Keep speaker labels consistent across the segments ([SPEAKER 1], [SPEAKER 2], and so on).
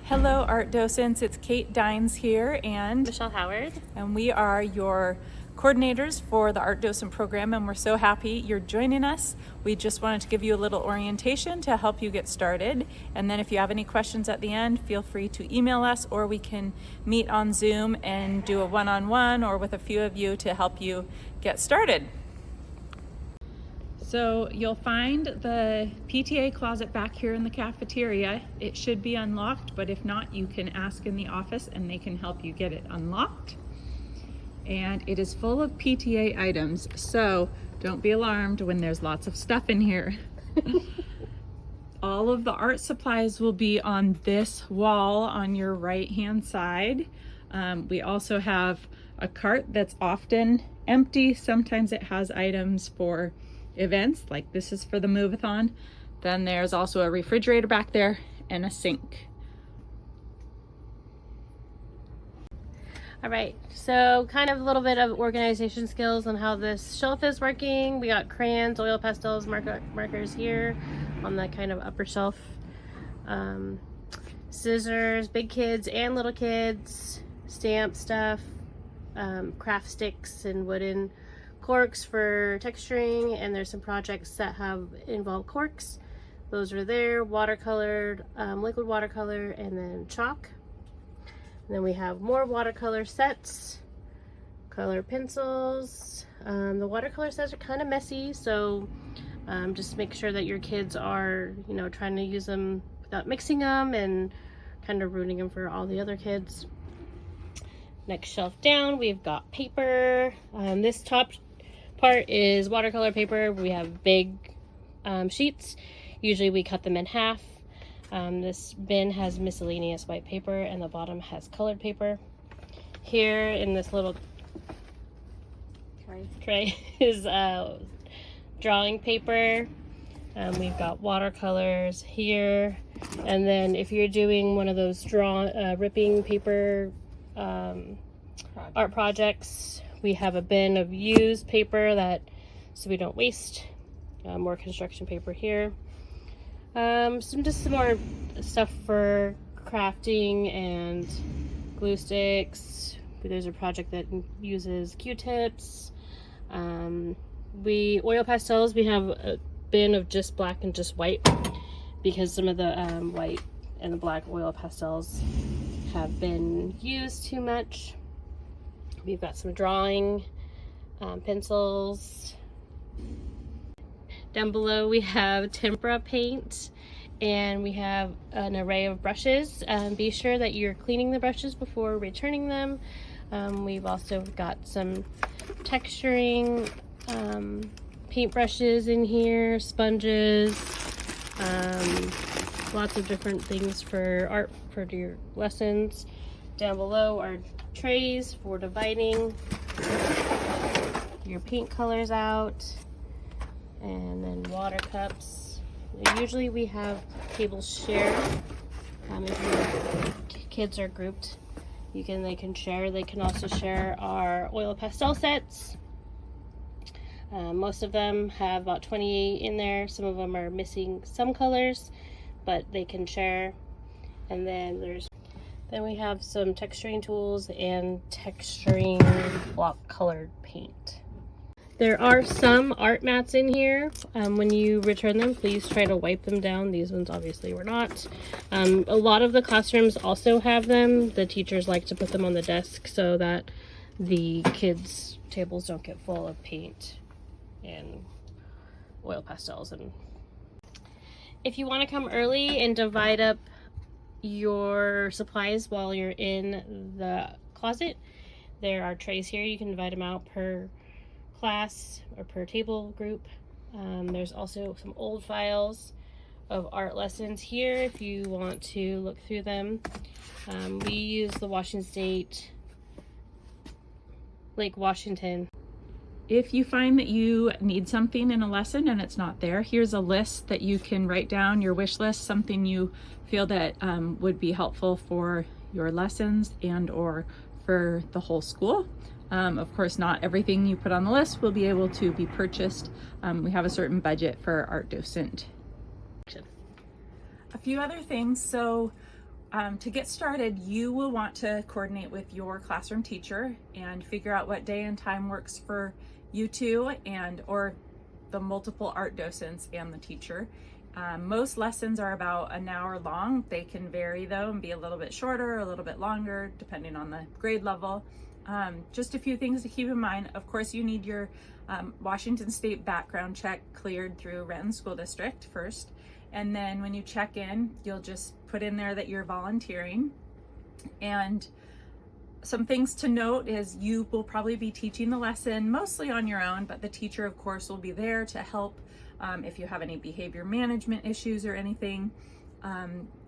[SPEAKER 1] Hello, art docents. It's Kate Dines here and
[SPEAKER 2] Michelle Howard.
[SPEAKER 1] we are your coordinators for the art docent program, and we're so happy you're joining us. We just wanted to give you a little orientation to help you get started, and then if you have any questions at the end, feel free to email us, or we can meet on Zoom and do a one-on-one or with a few of you to help you get started. So you'll find the PTA closet back here in the cafeteria. It should be unlocked, but if not, you can ask in the office and they can help you get it unlocked. And it is full of PTA items, so don't be alarmed when there's lots of stuff in here. All of the art supplies will be on this wall on your right-hand side. We also have a cart that's often empty. Sometimes it has items for events, like this is for the move-a-thon. Then there's also a refrigerator back there and a sink.
[SPEAKER 2] All right, so kind of a little bit of organization skills on how this shelf is working. We got crayons, oil pastels, markers here on the kind of upper shelf. Scissors, big kids and little kids, stamp stuff, craft sticks and wooden corks for texturing, and there's some projects that have involved corks. Those are there, watercolored, liquid watercolor, and then chalk. And then we have more watercolor sets, color pencils. The watercolor sets are kind of messy, so just make sure that your kids are, trying to use them without mixing them and kind of ruining them for all the other kids. Next shelf down, we've got paper. This top part is watercolor paper. We have big sheets. Usually we cut them in half. This bin has miscellaneous white paper and the bottom has colored paper. Here in this little tray is drawing paper. We've got watercolors here, and then if you're doing one of those ripping paper art projects, we have a bin of used paper so we don't waste. More construction paper here. Some more stuff for crafting and glue sticks. There's a project that uses Q-tips. Oil pastels, we have a bin of just black and just white because some of the white and the black oil pastels have been used too much. We've got some drawing pencils. Down below we have tempera paint, and we have an array of brushes. Be sure that you're cleaning the brushes before returning them. We've also got some texturing paint brushes in here, sponges, lots of different things for art for your lessons. Down below are trays for dividing your paint colors out, and then water cups. Usually we have tables shared. If your kids are grouped, they can share. They can also share our oil pastel sets. Most of them have about 20 in there. Some of them are missing some colors, but they can share. And then we have some texturing tools and texturing block colored paint. There are some art mats in here. When you return them, please try to wipe them down. These ones obviously were not. A lot of the classrooms also have them. The teachers like to put them on the desk so that the kids' tables don't get full of paint and oil pastels. And if you want to come early and divide up your supplies while you're in the closet, there are trays here. You can divide them out per class or per table group. There's also some old files of art lessons here if you want to look through them. We use the Washington State, Lake Washington.
[SPEAKER 1] If you find that you need something in a lesson and it's not there, here's a list that you can write down, your wish list, something you feel that would be helpful for your lessons and or for the whole school. Of course, not everything you put on the list will be able to be purchased. We have a certain budget for art docent. A few other things. So To get started, you will want to coordinate with your classroom teacher and figure out what day and time works for you two or the multiple art docents and the teacher. Most lessons are about an hour long. They can vary though and be a little bit shorter, a little bit longer, depending on the grade level. Just a few things to keep in mind. Of course, you need your Washington State background check cleared through Renton School District first. And then when you check in, you'll just put in there that you're volunteering. And some things to note is you will probably be teaching the lesson mostly on your own, but the teacher, of course, will be there to help if you have any behavior management issues or anything.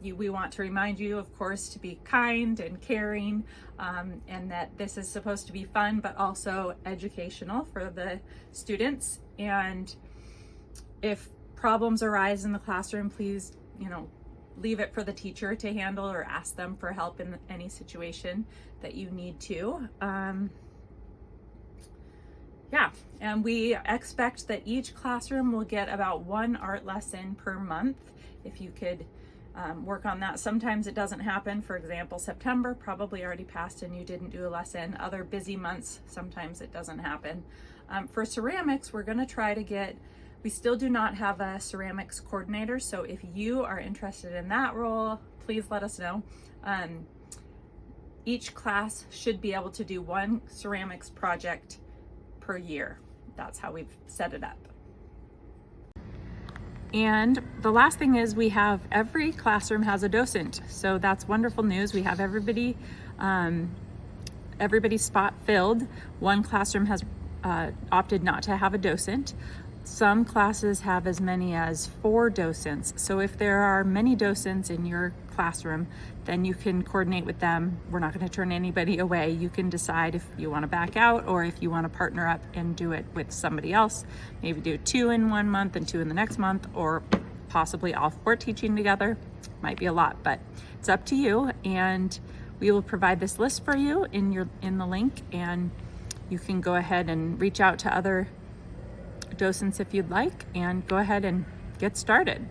[SPEAKER 1] We want to remind you, of course, to be kind and caring, and that this is supposed to be fun, but also educational for the students. And if problems arise in the classroom, please, leave it for the teacher to handle or ask them for help in any situation that you need to. Yeah, and we expect that each classroom will get about one art lesson per month. If you could work on that. Sometimes it doesn't happen. For example, September probably already passed and you didn't do a lesson. Other busy months, sometimes it doesn't happen. For ceramics, we're gonna try to we still do not have a ceramics coordinator, so if you are interested in that role, please let us know. Each class should be able to do one ceramics project per year. That's how we've set it up. And the last thing is every classroom has a docent. So that's wonderful news. We have everybody's spot filled. One classroom has opted not to have a docent. Some classes have as many as 4 docents. So if there are many docents in your classroom, then you can coordinate with them. We're not going to turn anybody away. You can decide if you want to back out or if you want to partner up and do it with somebody else. Maybe do 2 in one month and 2 in the next month, or possibly all 4 teaching together. Might be a lot, but it's up to you. And we will provide this list for you in the link, and you can go ahead and reach out to other docents if you'd like, and go ahead and get started.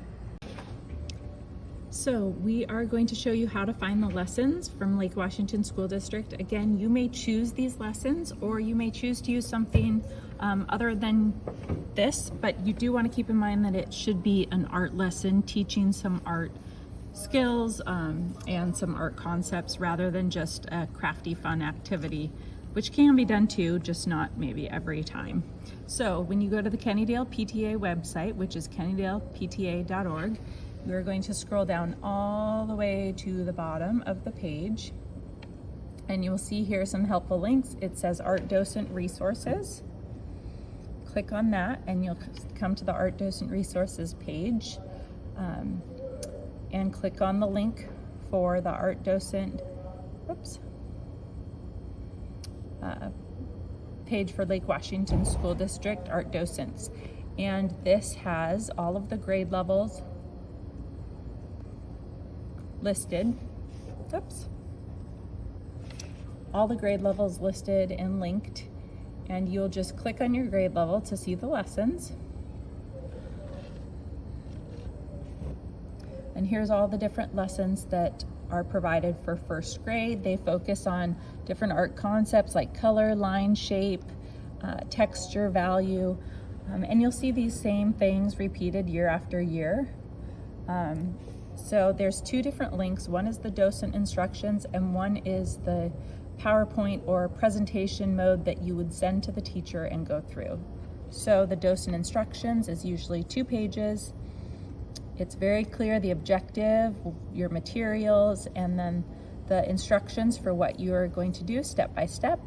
[SPEAKER 1] So we are going to show you how to find the lessons from Lake Washington School District. Again, you may choose these lessons or you may choose to use something other than this, but you do want to keep in mind that it should be an art lesson teaching some art skills and some art concepts rather than just a crafty fun activity, which can be done too, just not maybe every time. So when you go to the Kennydale PTA website, which is kennydalepta.org, you're going to scroll down all the way to the bottom of the page, and you will see here some helpful links. It says Art Docent Resources. Click on that and you'll come to the Art Docent Resources page, and click on the link for the Art Docent page for Lake Washington School District Art Docents. And this has all of the grade levels listed. All the grade levels listed and linked, and you'll just click on your grade level to see the lessons. And here's all the different lessons that are provided for first grade. They focus on different art concepts like color, line, shape, texture, value, and you'll see these same things repeated year after year. So there's 2 different links. One is the docent instructions and one is the PowerPoint or presentation mode that you would send to the teacher and go through. So the docent instructions is usually 2 pages. It's very clear, the objective, your materials, and then the instructions for what you are going to do step by step.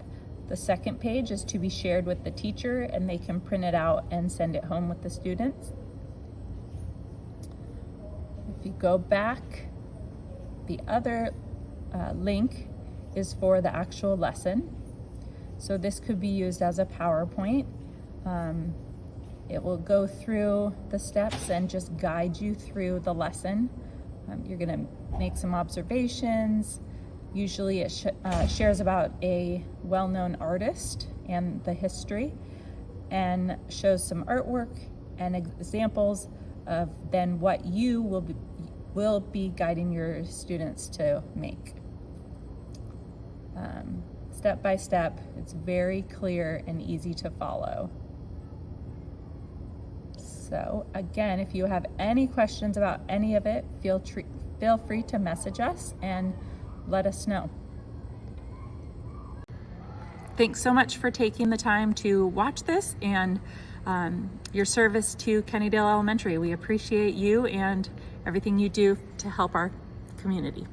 [SPEAKER 1] The second page is to be shared with the teacher and they can print it out and send it home with the students. If you go back, the other link is for the actual lesson. So this could be used as a PowerPoint. It will go through the steps and just guide you through the lesson. You're gonna make some observations. Usually it shares about a well-known artist and the history, and shows some artwork and examples of then what you will will be guiding your students to make. Step by step, it's very clear and easy to follow. So again, if you have any questions about any of it, feel free to message us and let us know. Thanks so much for taking the time to watch this and your service to Kennydale Elementary. We appreciate you and everything you do to help our community.